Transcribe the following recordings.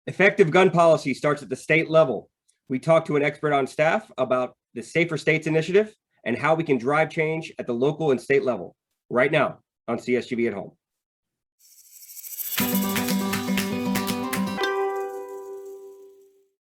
Effective gun policy starts at the state level. We talk to an expert on staff about the Safer States Initiative and how we can drive change at the local and state level right now on CSGV at Home.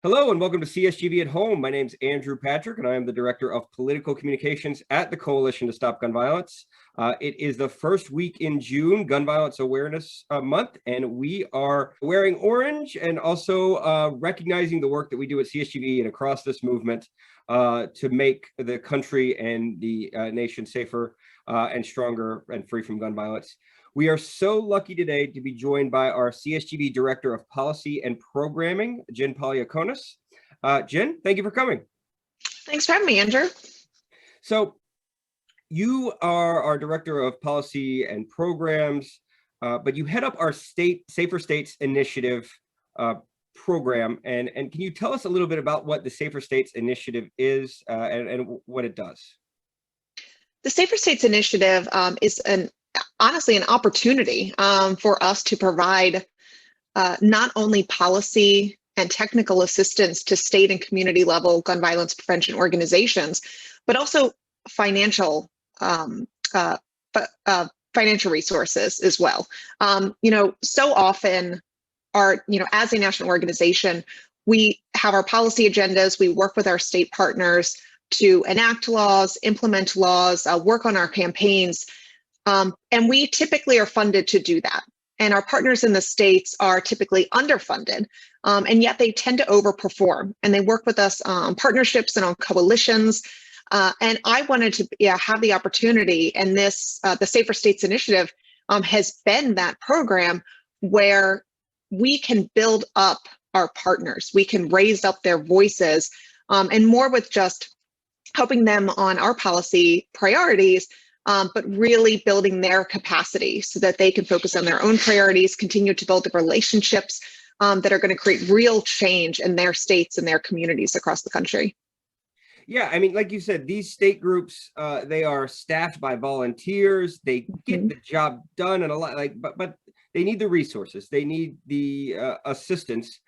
Hello and welcome to CSGV at Home. My name is Andrew Patrick and I am the Director of Political Communications at the Coalition to Stop Gun Violence. It is the first week in June, Gun Violence Awareness Month, and we are wearing orange and also recognizing the work that we do at CSGV and across this movement to make the country and the nation safer and stronger and free from gun violence. We are so lucky today to be joined by our CSGV Director of Policy and Programming, Jen Pauliukonis. Jen, thank you for coming. Thanks for having me, Andrew. So you are our Director of Policy and Programs, but you head up our Safer States Initiative program. And can you tell us a little bit about what the Safer States Initiative is and what it does? The Safer States Initiative is honestly an opportunity for us to provide not only policy and technical assistance to state and community level gun violence prevention organizations, but also financial resources as well. So often as a national organization, we have our policy agendas, we work with our state partners to enact laws, implement laws, work on our campaigns. And we typically are funded to do that. And our partners in the states are typically underfunded, and yet they tend to overperform. And they work with us on partnerships and on coalitions. And I wanted to have the opportunity, and the Safer States Initiative has been that program where we can build up our partners. We can raise up their voices, and more with just helping them on our policy priorities, but really building their capacity so that they can focus on their own priorities, continue to build the relationships that are going to create real change in their states and their communities across the country. Yeah, I mean, like you said, these state groups, they are staffed by volunteers. They get the job done, and a lot but they need the resources. They need the assistance.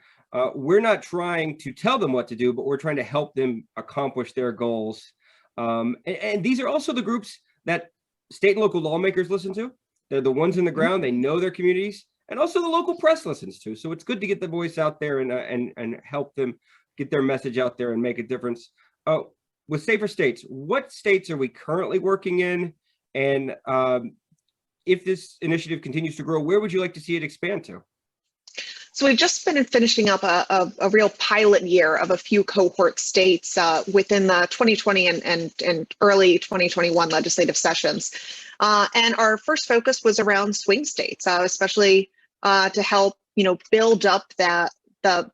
We're not trying to tell them what to do, but we're trying to help them accomplish their goals. And these are also the groups that state and local lawmakers listen to. They're the ones in the ground. They know their communities, and also the local press listens to. So it's good to get the voice out there and help them get their message out there and make a difference. With Safer States, what states are we currently working in? And if this initiative continues to grow, where would you like to see it expand to? So we've just been finishing up a real pilot year of a few cohort states within the 2020 and early 2021 legislative sessions. And our first focus was around swing states, especially to help build up the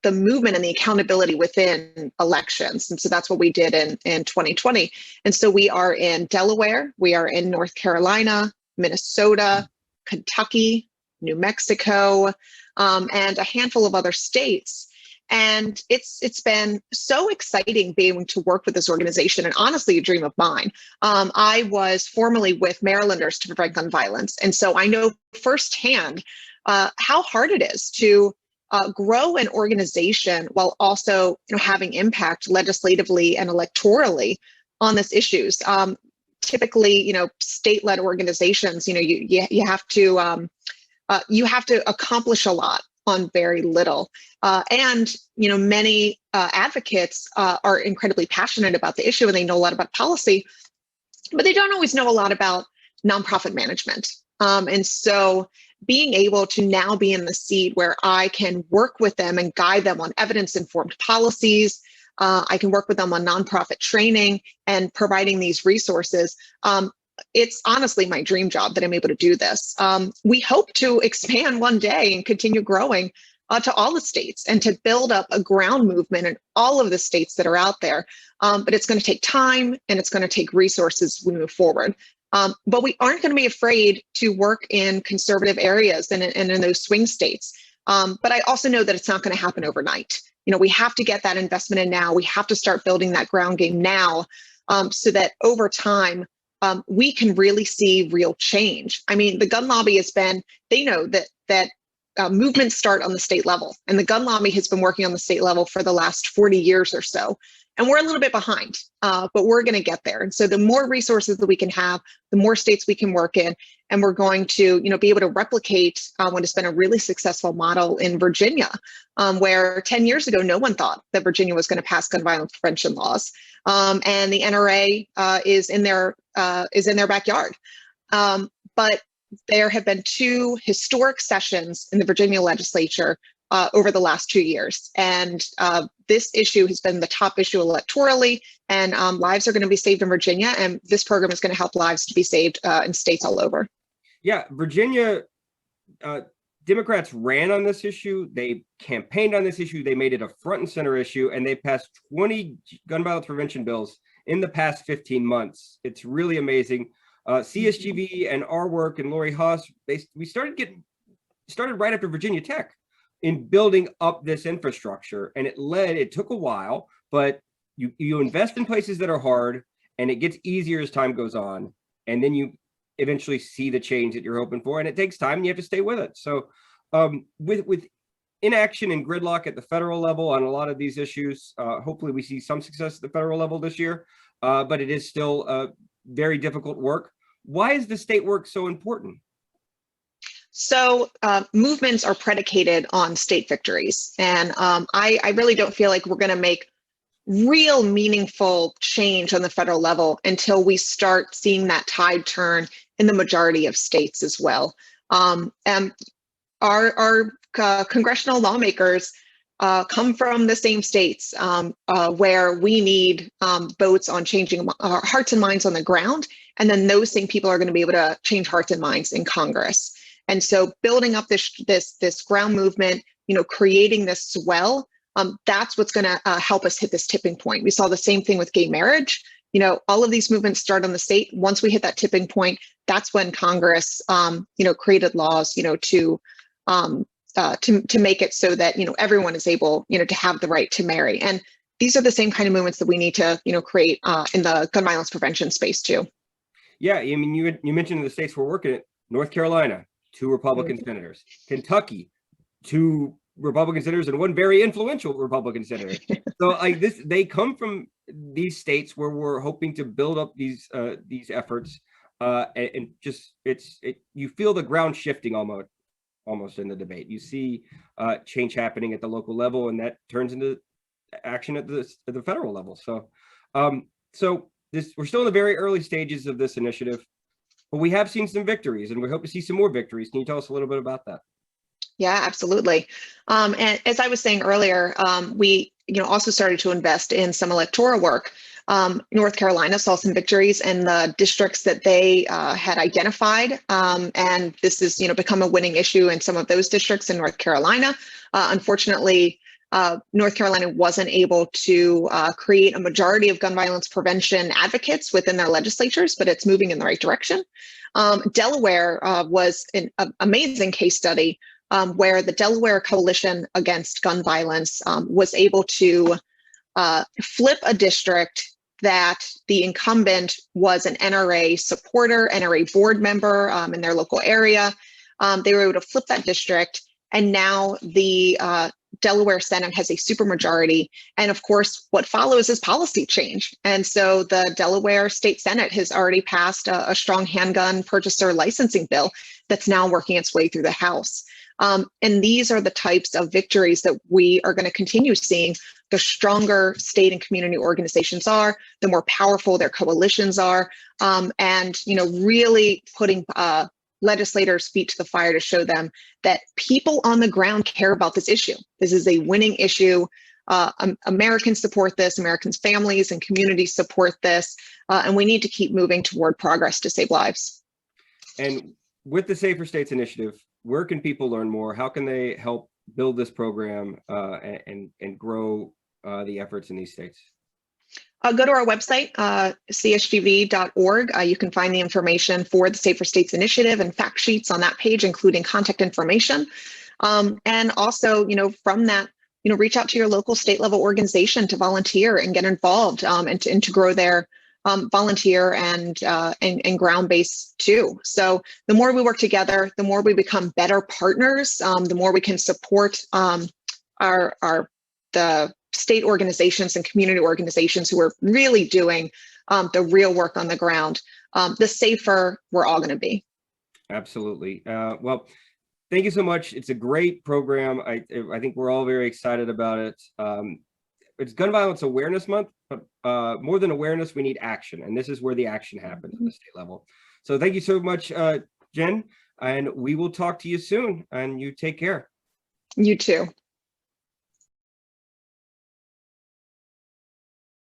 movement and the accountability within elections. And so that's what we did in 2020. And so we are in Delaware, we are in North Carolina, Minnesota, Kentucky, New Mexico, and a handful of other states. And it's been so exciting being able to work with this organization, and honestly, a dream of mine. I was formerly with Marylanders to Prevent Gun Violence. And so I know firsthand how hard it is to grow an organization while also having impact legislatively and electorally on this issues. Typically, state-led organizations, you have to accomplish a lot on very little. And many advocates are incredibly passionate about the issue and they know a lot about policy, but they don't always know a lot about nonprofit management. And so being able to now be in the seat where I can work with them and guide them on evidence-informed policies, I can work with them on nonprofit training and providing these resources. It's honestly my dream job that I'm able to do this. We hope to expand one day and continue growing to all the states and to build up a ground movement in all of the states that are out there. But it's going to take time and it's going to take resources as we move forward. But we aren't going to be afraid to work in conservative areas and in those swing states. But I also know that it's not going to happen overnight. We have to get that investment in now. We have to start building that ground game now so that over time, we can really see real change. I mean, the gun lobby they know that movements start on the state level, and the gun lobby has been working on the state level for the last 40 years or so. And we're a little bit behind, but we're going to get there. And so the more resources that we can have, the more states we can work in, and we're going to, be able to replicate what has been a really successful model in Virginia, where 10 years ago, no one thought that Virginia was going to pass gun violence prevention laws, and the NRA is in their backyard. But there have been 2 historic sessions in the Virginia legislature over the last 2 years. And this issue has been the top issue electorally, and lives are going to be saved in Virginia. And this program is going to help lives to be saved in states all over. Yeah, Virginia, Democrats ran on this issue. They campaigned on this issue. They made it a front and center issue, and they passed 20 gun violence prevention bills in the past 15 months. It's really amazing. CSGV and our work and Lori Haas, we started right after Virginia Tech in building up this infrastructure, and it took a while, but you invest in places that are hard, and it gets easier as time goes on, and then you eventually see the change that you're hoping for, and it takes time, and you have to stay with it. So with inaction and gridlock at the federal level on a lot of these issues, hopefully we see some success at the federal level this year, but it is still very difficult work. Why is the state work so important? So movements are predicated on state victories. And I really don't feel like we're going to make real meaningful change on the federal level until we start seeing that tide turn in the majority of states as well. And our congressional lawmakers come from the same states where we need votes on changing our hearts and minds on the ground. And then those same people are going to be able to change hearts and minds in Congress. And so building up this ground movement, creating this swell, that's what's going to help us hit this tipping point. We saw the same thing with gay marriage. All of these movements start on the state. Once we hit that tipping point, that's when Congress, created laws, to make it so that, everyone is able, to have the right to marry. And these are the same kind of movements that we need to, create in the gun violence prevention space too. Yeah, I mean, you mentioned the states we're working at: North Carolina, 2 Republican senators; Kentucky, 2 Republican senators, and 1 very influential Republican senator. So like this, they come from these states where we're hoping to build up these efforts, and just you feel the ground shifting almost in the debate. You see change happening at the local level, and that turns into action at the federal level. So we're still in the very early stages of this initiative, but we have seen some victories, and we hope to see some more victories. Can you tell us a little bit about that? Yeah, absolutely. And as I was saying earlier, we also started to invest in some electoral work. North Carolina saw some victories in the districts that they had identified, and this has become a winning issue in some of those districts in North Carolina. Unfortunately, North Carolina wasn't able to create a majority of gun violence prevention advocates within their legislatures, but it's moving in the right direction. Delaware was an amazing case study where the Delaware Coalition Against Gun Violence was able to flip a district that the incumbent was an NRA supporter, NRA board member in their local area. They were able to flip that district, and now the Delaware Senate has a supermajority. And of course, what follows is policy change. And so the Delaware State Senate has already passed a strong handgun purchaser licensing bill that's now working its way through the House. And these are the types of victories that we are going to continue seeing. The stronger state and community organizations are, the more powerful their coalitions are, and really putting legislators' feet to the fire to show them that people on the ground care about this issue. This is a winning issue. Americans support this. Americans' families and communities support this, and we need to keep moving toward progress to save lives. And with the Safer States Initiative, where can people learn more? How can they help build this program and grow the efforts in these states? Go to our website, csgv.org. You can find the information for the Safer States Initiative and fact sheets on that page, including contact information. And also, from that, reach out to your local state level organization to volunteer and get involved and to grow their volunteer and ground-based too. So the more we work together, the more we become better partners, the more we can support the state organizations and community organizations who are really doing the real work on the ground, the safer we're all going to be. Absolutely. Well, thank you so much. It's a great program. I think we're all very excited about it. It's Gun Violence Awareness Month, but more than awareness, we need action. And this is where the action happens at the state level. So thank you so much, Jen, and we will talk to you soon, and you take care. You too.